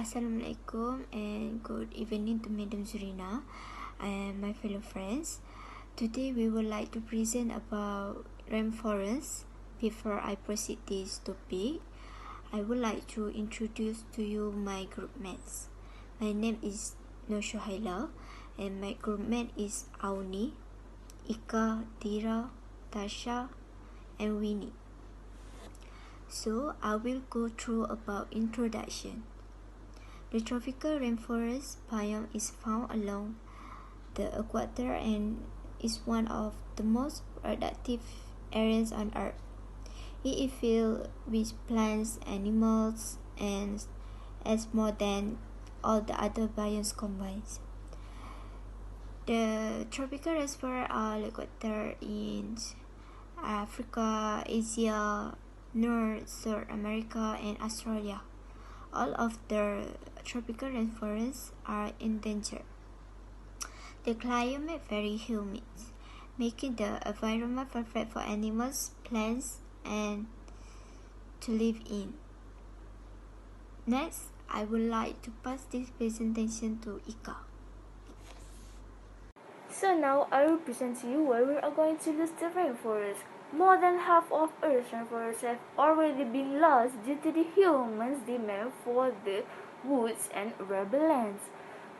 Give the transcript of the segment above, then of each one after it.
Assalamualaikum and good evening to Madam Zurina and my fellow friends. Today we would like to present about rainforest. Before I proceed this topic, I would like to introduce to you my group mates. My name is Shah Alam and my group mate is Auni, Ika, Tira, Tasha and Winnie. So I will go through about introduction. The tropical rainforest biome is found along the equator and is one of the most productive areas on Earth. It is filled with plants, animals, and as more than all the other biomes combined. The tropical rainforests are located in Africa, Asia, North, South America, and Australia. All of the tropical rainforests are endangered. The climate very humid, making the environment perfect for animals, plants, and to live in. Next, I would like to pass this presentation to Ika. So now I will present to you why we are going to lose the rainforest. More than half of Earth's rainforests have already been lost due to the humans' demand for the woods and rubber lands.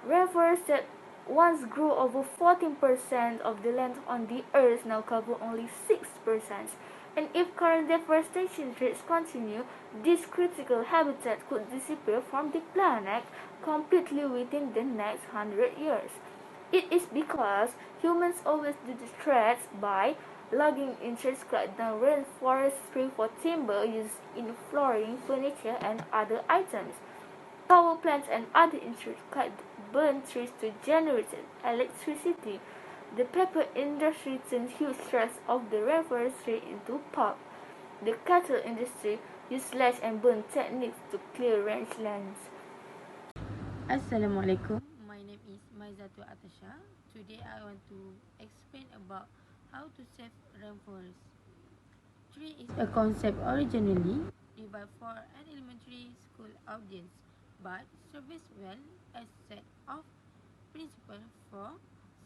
Rainforests that once grew over 14% of the land on the Earth now cover only 6%. And if current deforestation rates continue, this critical habitat could disappear from the planet completely within the next 100 years. It is because humans always do the threats by logging interests cut down rainforest tree for timber used in flooring, furniture, and other items. Power plants and other industries burn trees to generate electricity. The paper industry turns huge tracts of the rainforest tree into pulp. The cattle industry uses slash and burn techniques to clear rangelands. Assalamualaikum. My name is Maizatul Atasha. Today I want to explain about how to save rainforest. Tree is a concept originally developed for an elementary school audience, but serves well as set of principles for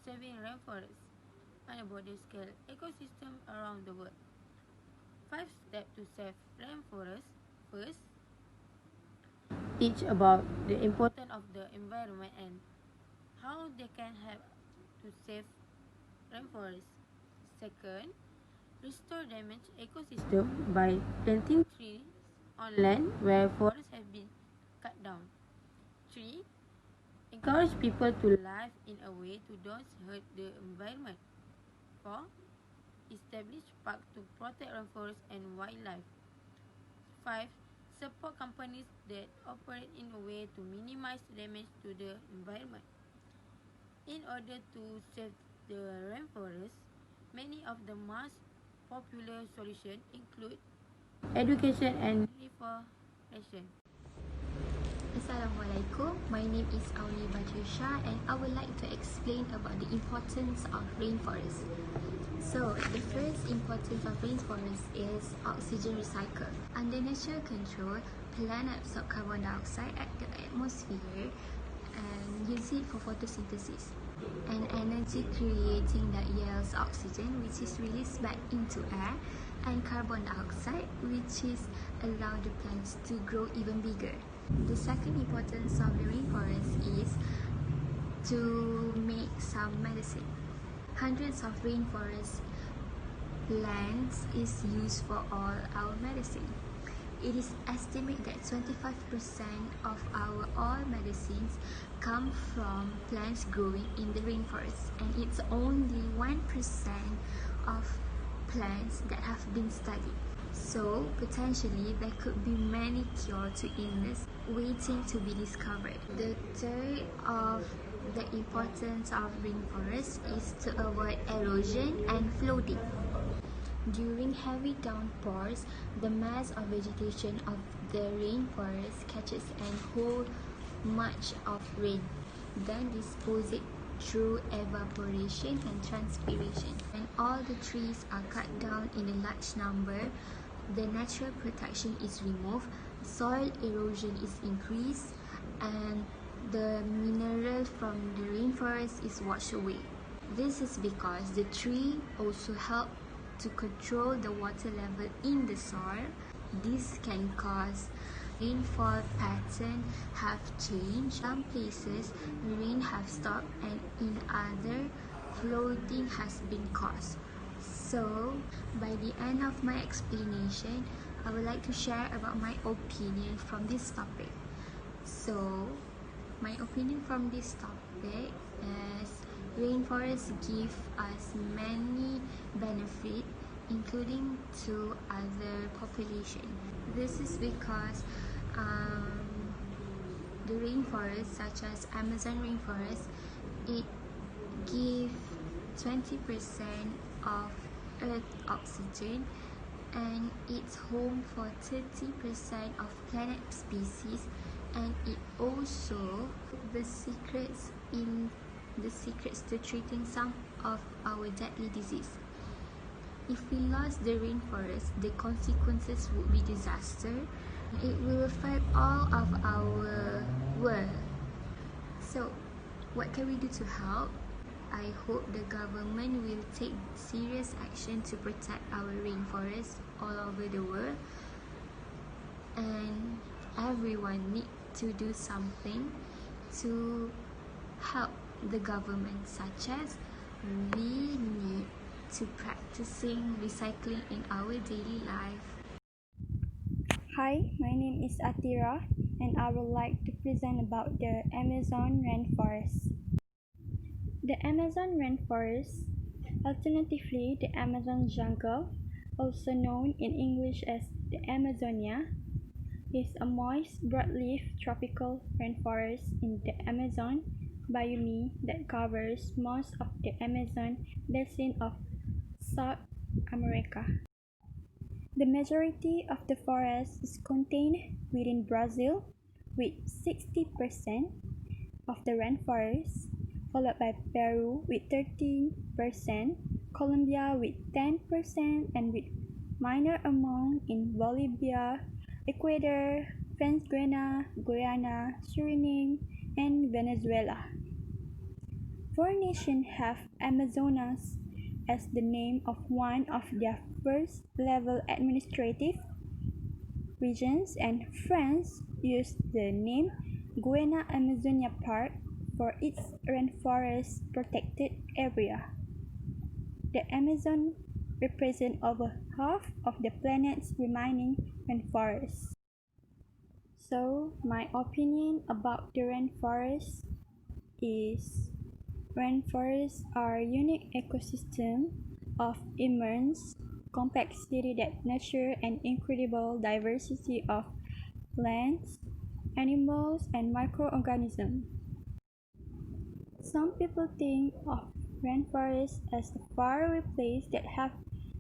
saving rainforests on a broader scale ecosystem around the world. 5 steps to save rainforests. First, teach about the importance of the environment and how they can help to save rainforests. Second, restore damaged ecosystem by planting trees on land where forests have been cut down. 3. Encourage people to live in a way to don't hurt the environment. 4. Establish parks to protect rainforests and wildlife. 5. Support companies that operate in a way to minimize damage to the environment. In order to save the rainforest, many of the most popular solutions include education and reforestation. Assalamualaikum. My name is Auni Shah and I would like to explain about the importance of rainforest. So, the first importance of rainforest is oxygen recycle. Under natural control, plants absorb carbon dioxide at the atmosphere and use it for photosynthesis. And energy creating that yields oxygen, which is released back into air, and carbon dioxide, which is allow the plants to grow even bigger. The second importance of the rainforest is to make some medicine. Hundreds of rainforest plants is used for all our medicine. It is estimated that 25% of our all medicines come from plants growing in the rainforest, and it's only 1% of plants that have been studied. So, potentially, there could be many cures to illness waiting to be discovered. The third of the importance of rainforest is to avoid erosion and flooding. During heavy downpours, the mass of vegetation of the rainforest catches and holds much of rain, then dispose it through evaporation and transpiration. When all the trees are cut down in a large number, the natural protection is removed, soil erosion is increased, and the mineral from the rainforest is washed away. This is because the tree also help to control the water level in the soil. This can cause rainfall pattern have changed. Some places rain have stopped and in other flooding has been caused. So by the end of my explanation, I would like to share about my opinion from this topic. So my opinion from this topic is rainforests give us many benefits, including to other population. This is because the rainforest, such as Amazon rainforest, it gives 20% of Earth oxygen, and it's home for 30% of planet species, and it also the secrets to treating some of our deadly disease. If we lost the rainforest, the consequences would be disaster. It will affect all of our world. So, what can we do to help? I hope the government will take serious action to protect our rainforests all over the world, and everyone need to do something to help the government, such as we need to practicing recycling in our daily life. Hi, my name is Atira, and I would like to present about the Amazon rainforest. The Amazon rainforest, alternatively the Amazon jungle, also known in English as the Amazonia, is a moist, broadleaf tropical rainforest in the Amazon biome that covers most of the Amazon basin of South America. The majority of the forest is contained within Brazil, with 60% of the rainforest, followed by Peru with 13%, Colombia with 10%, and with minor amount in Bolivia, Ecuador, Venezuela, Guyana, Suriname, and Venezuela. 4 nations have Amazonas as the name of one of their first-level administrative regions, and France used the name Guiana Amazonia Park for its rainforest protected area. The Amazon represents over half of the planet's remaining rainforests. So, my opinion about the rainforest is rainforests are unique ecosystem of immense complexity that nurture an incredible diversity of plants, animals, and microorganisms. Some people think of rainforests as a faraway place that have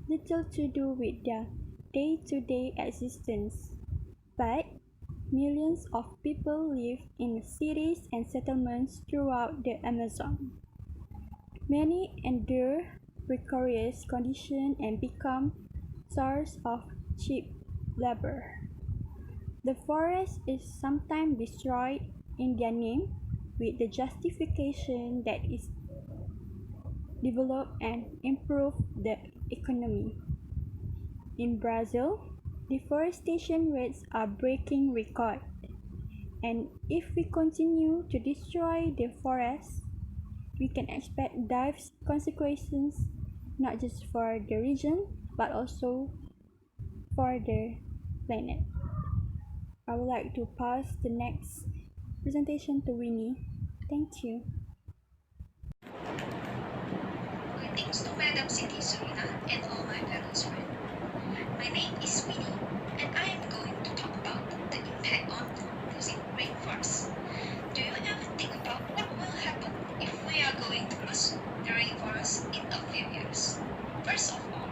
little to do with their day-to-day existence. But millions of people live in cities and settlements throughout the Amazon. Many endure precarious conditions and become source of cheap labor. The forest is sometimes destroyed in their name with the justification that it develop and improve the economy. In Brazil, deforestation rates are breaking records, and if we continue to destroy the forest, we can expect dire consequences not just for the region but also for the planet. I would like to pass the next presentation to Winnie. Thank you. Greetings to Madam City Serena and all my fellow friends. My name is Winnie, and I am going to talk about the impact on losing rainforests. Do you ever think about what will happen if we are going to lose the rainforest in a few years? First of all,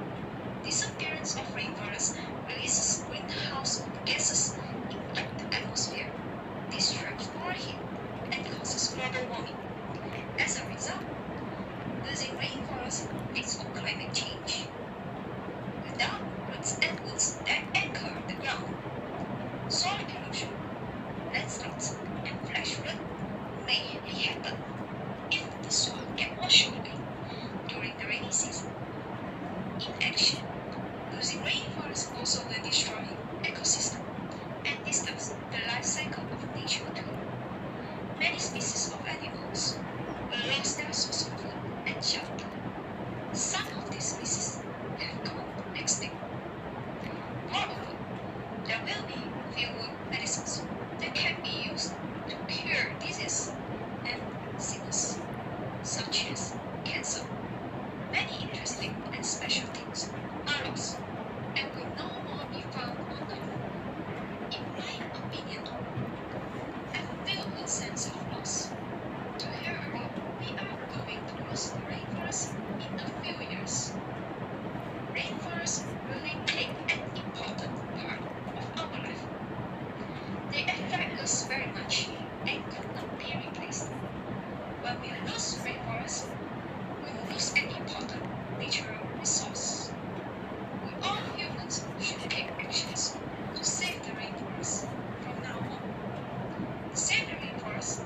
disappearance of rainforests releases greenhouse gases into the atmosphere. This traps more heat and causes global warming. As a result, losing rainforests leads to climate change. Without roots and woods that anchor the ground, soil erosion, landslides, and flash inaction. Losing rainforests also will destroy ecosystem and disturbs the life cycle of nature too. Many species of animals will lose their source of food and shelter. Some of these species have gone extinct. Moreover, there will be fewer medicines that can be used to cure disease and sickness, such as cancer. Many interesting and special things are lost and will no more be found on Earth. In my opinion, I feel a sense of loss to hear about we are going to lose the rainforest in a few years. Rainforests really play an important part of our life. They affect us very much and could not be replaced. When we lose rainforests, we lose an important natural resource. We all humans should take actions to save the rainforest from now on. Save the rainforest